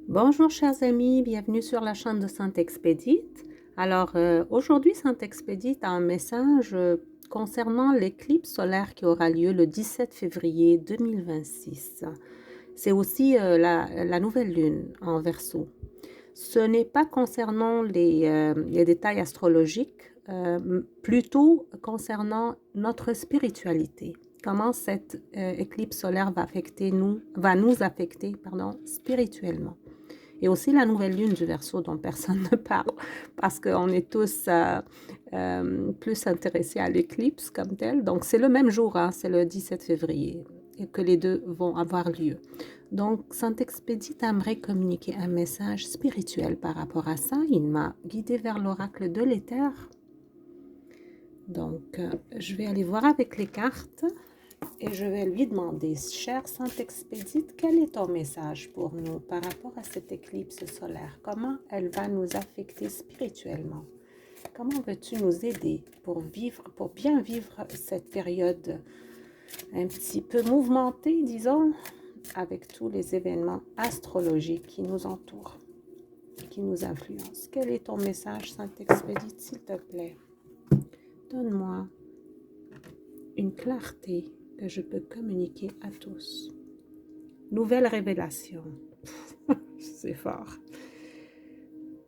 Bonjour chers amis, bienvenue sur la chaîne de Sainte Expédite. Aujourd'hui Sainte Expédite a un message concernant l'éclipse solaire qui aura lieu le 17 février 2026. C'est aussi la nouvelle lune en Verseau. Ce n'est pas concernant les détails astrologiques, plutôt concernant notre spiritualité. Comment cette éclipse solaire va nous affecter, spirituellement. Et aussi la nouvelle lune du Verseau dont personne ne parle parce qu'on est tous plus intéressés à l'éclipse comme telle. Donc c'est le même jour, hein, c'est le 17 février que les deux vont avoir lieu. Donc Saint Expédite aimerait communiquer un message spirituel par rapport à ça. Il m'a guidé vers l'oracle de l'éther. Donc je vais aller voir avec les cartes. Et je vais lui demander, cher Saint-Expédite, quel est ton message pour nous par rapport à cette éclipse solaire? Comment elle va nous affecter spirituellement? Comment veux-tu nous aider pour bien vivre cette période un petit peu mouvementée, disons, avec tous les événements astrologiques qui nous entourent, qui nous influencent? Quel est ton message, Saint-Expédite, s'il te plaît? Donne-moi une clarté que je peux communiquer à tous. Nouvelle révélation. C'est fort.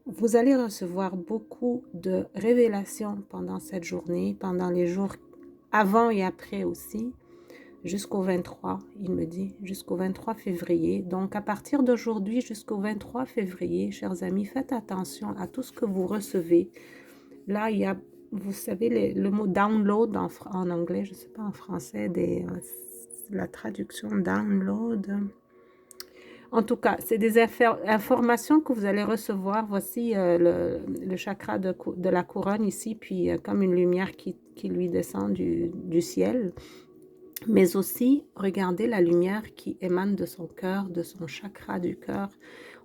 Vous allez recevoir beaucoup de révélations pendant cette journée, pendant les jours avant et après aussi, jusqu'au 23, il me dit, jusqu'au 23 février. Donc, à partir d'aujourd'hui jusqu'au 23 février, chers amis, faites attention à tout ce que vous recevez. Là, il y a, vous savez, le mot download en anglais, je ne sais pas en français, la traduction download. En tout cas, c'est des informations que vous allez recevoir. Voici le chakra de la couronne ici, puis comme une lumière qui lui descend du ciel. Mais aussi, regardez la lumière qui émane de son cœur, de son chakra du cœur.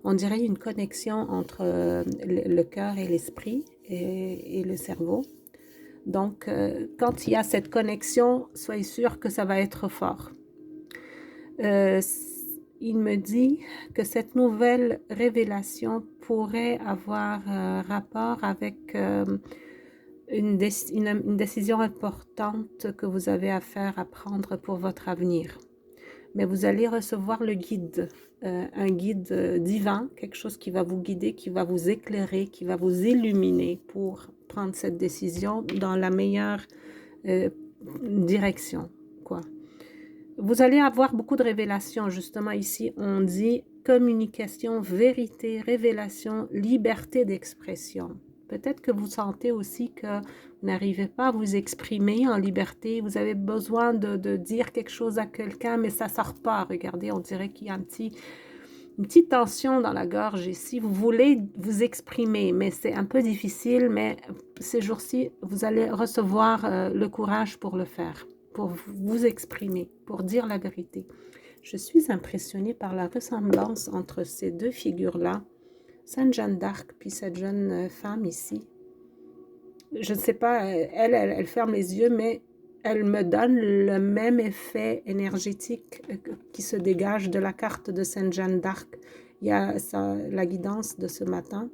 On dirait une connexion entre le cœur et l'esprit et le cerveau. Donc, quand il y a cette connexion, soyez sûr que ça va être fort. Il me dit que cette nouvelle révélation pourrait avoir rapport avec une décision importante que vous avez à faire, à prendre pour votre avenir. Mais vous allez recevoir le guide, un guide divin, quelque chose qui va vous guider, qui va vous éclairer, qui va vous illuminer pour prendre cette décision dans la meilleure direction, quoi. Vous allez avoir beaucoup de révélations. Justement, ici, on dit communication, vérité, révélation, liberté d'expression. Peut-être que vous sentez aussi que vous n'arrivez pas à vous exprimer en liberté. Vous avez besoin de dire quelque chose à quelqu'un, mais ça ne sort pas. Regardez, on dirait qu'il y a une petite tension dans la gorge ici. Vous voulez vous exprimer, mais c'est un peu difficile. Mais ces jours-ci, vous allez recevoir le courage pour le faire, pour vous exprimer, pour dire la vérité. Je suis impressionnée par la ressemblance entre ces deux figures-là, Sainte Jeanne d'Arc puis cette jeune femme ici. Je ne sais pas, elle ferme les yeux, mais elle me donne le même effet énergétique qui se dégage de la carte de Sainte Jeanne d'Arc. Il y a la guidance de ce matin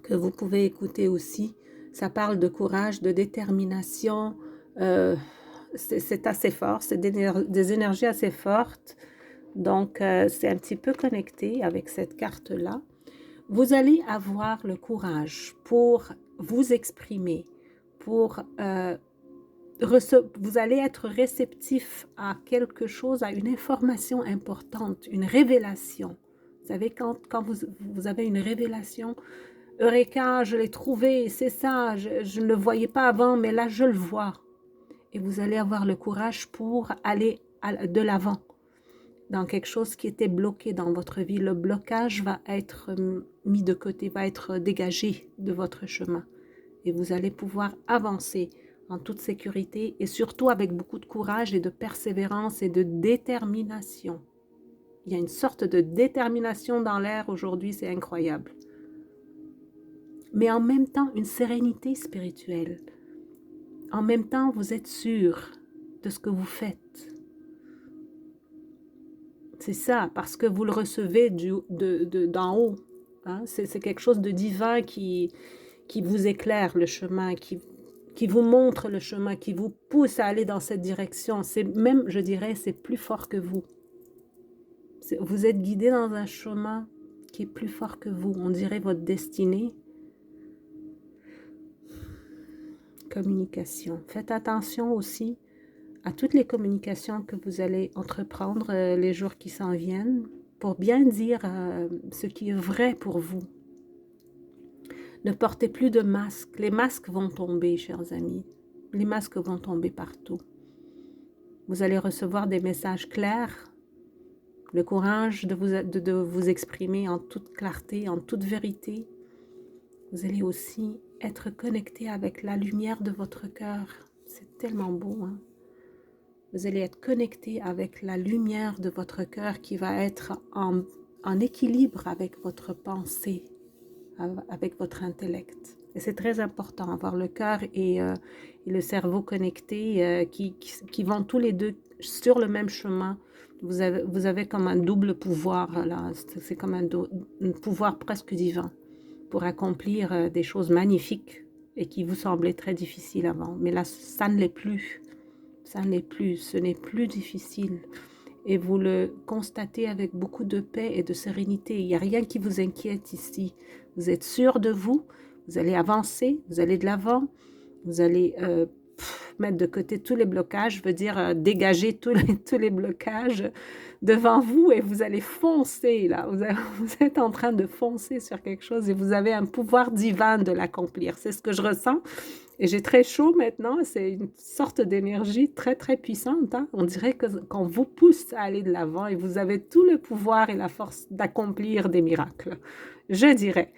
que vous pouvez écouter aussi. Ça parle de courage, de détermination. C'est assez fort, c'est des énergies assez fortes. Donc, c'est un petit peu connecté avec cette carte-là. Vous allez avoir le courage pour vous exprimer, pour vous allez être réceptif à quelque chose, à une information importante, une révélation. Vous savez, quand vous avez une révélation, Eureka, je l'ai trouvé, c'est ça, je ne le voyais pas avant, mais là, je le vois. Et vous allez avoir le courage pour aller de l'avant dans quelque chose qui était bloqué dans votre vie. Le blocage va être mis de côté, va être dégagé de votre chemin. Et vous allez pouvoir avancer en toute sécurité et surtout avec beaucoup de courage et de persévérance et de détermination. Il y a une sorte de détermination dans l'air aujourd'hui, c'est incroyable. Mais en même temps, une sérénité spirituelle. En même temps, vous êtes sûr de ce que vous faites. C'est ça, parce que vous le recevez d'en haut. Hein? C'est quelque chose de divin qui vous éclaire le chemin, qui vous montre le chemin, qui vous pousse à aller dans cette direction. C'est même, je dirais, c'est plus fort que vous. Vous êtes guidé dans un chemin qui est plus fort que vous. On dirait votre destinée. Communication. Faites attention aussi à toutes les communications que vous allez entreprendre les jours qui s'en viennent pour bien dire ce qui est vrai pour vous. Ne portez plus de masques. Les masques vont tomber, chers amis. Les masques vont tomber partout. Vous allez recevoir des messages clairs, le courage de vous exprimer en toute clarté, en toute vérité. Vous allez aussi être connecté avec la lumière de votre cœur. C'est tellement beau, hein? Vous allez être connecté avec la lumière de votre cœur qui va être en équilibre avec votre pensée, avec votre intellect. Et c'est très important, avoir le cœur et le cerveau connectés qui vont tous les deux sur le même chemin. Vous avez comme un double pouvoir, là. C'est comme un pouvoir presque divin pour accomplir des choses magnifiques et qui vous semblaient très difficiles avant. Mais là, ça ne l'est plus. Ça ne l'est plus. Ce n'est plus difficile. Et vous le constatez avec beaucoup de paix et de sérénité. Il n'y a rien qui vous inquiète ici. Vous êtes sûr de vous. Vous allez avancer. Vous allez de l'avant. Vous allez mettre de côté tous les blocages. Je veux dire, dégager tous les blocages devant vous et vous allez foncer là. Vous êtes en train de foncer sur quelque chose et vous avez un pouvoir divin de l'accomplir. C'est ce que je ressens. Et j'ai très chaud maintenant, c'est une sorte d'énergie très très puissante. Hein? On dirait qu'on vous pousse à aller de l'avant et vous avez tout le pouvoir et la force d'accomplir des miracles, je dirais.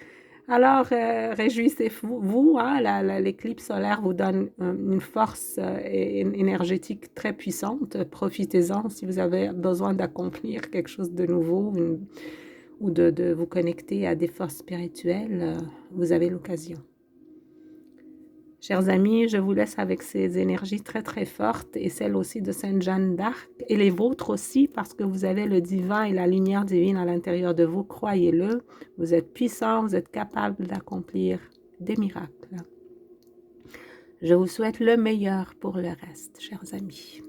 Alors, réjouissez-vous, hein? L'éclipse solaire vous donne une force énergétique très puissante. Profitez-en si vous avez besoin d'accomplir quelque chose de nouveau ou de vous connecter à des forces spirituelles, vous avez l'occasion. Chers amis, je vous laisse avec ces énergies très très fortes et celles aussi de Sainte Jeanne d'Arc et les vôtres aussi parce que vous avez le divin et la lumière divine à l'intérieur de vous, croyez-le. Vous êtes puissants, vous êtes capables d'accomplir des miracles. Je vous souhaite le meilleur pour le reste, chers amis.